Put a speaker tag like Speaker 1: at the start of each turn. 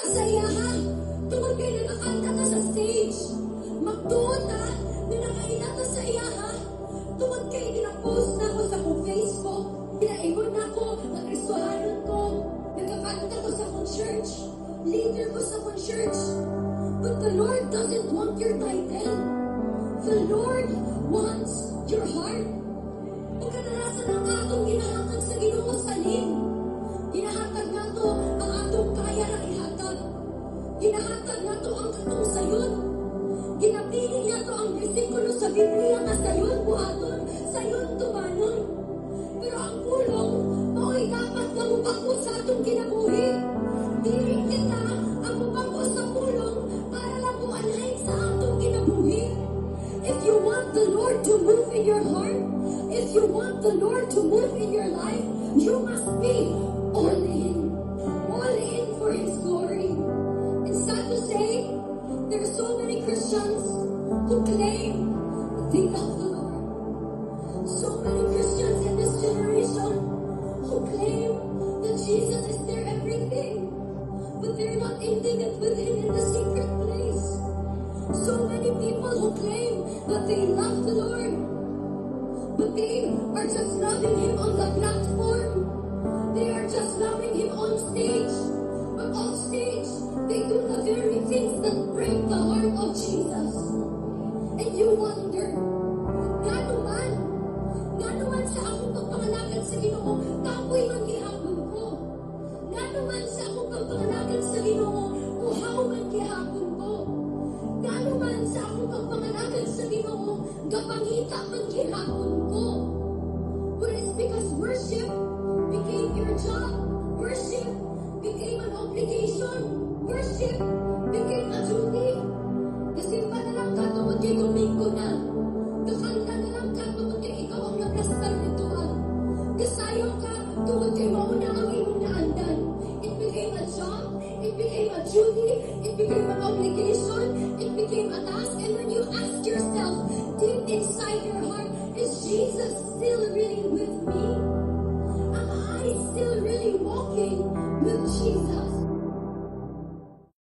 Speaker 1: sa iya ha. Tungod kay nakakanta ka sa stage. Magtuon ha, na nakaila ka sa iya ha. Tungod kay ginapost na ko sa akong Facebook. Ginaingon na ko, nag-risuanon ko. Nagkakanta ko sa akong church. Leader ko sa akong church. But the Lord doesn't want your title. The Lord wants your heart. Kung kadalasan ang atong ginahatag sa Ginoo salin, ginahatag nato ang atong kaya na ihatag. Ginahatag nato ang katong sayon. Ginapili nato ang bersikulo sa Biblia nga sayon buhaton, sayon tumanon. Pero ang pulong, mao'y dapat na mupako sa atong kinabuhi. Dili kita ang mupako sa pulong para lang muanhay sa atong kinabuhi. If you want the Lord to move in your heart, if you want the Lord to move in your life, you must be all in for His glory. And sad to say, there are so many Christians who claim that they love the Lord. So many Christians in this generation who claim that Jesus is their everything, but they're not intimate with Him in the secret place. So many people who claim that they love the Lord, but they are just loving Him on the platform. They are just loving Him on stage. But on stage, they do the very things that break the heart of Jesus. And you wonder, gano man sa akong pagpangalagan sa Ginoo, kapoy man gihapon ko. Gano man sa akong pagpangalagan sa Ginoo, uhaw man gihapon ko. Gano man sa akong pagpangalagan sa Ginoo, gapangita man gihapon ko. But it's because worship became your job. Worship became an obligation. Worship became a duty. Kasimba na lang ka tungod kay Domingo na. Kakanta na lang ka tungod kay ikaw ang naglastar ritual. Kasayaw ka tungod kay mauna ang imong naandan. It became a job. It became a duty. It became an obligation. It became a task. And when you ask yourself, deep inside your heart, is Jesus still really with me?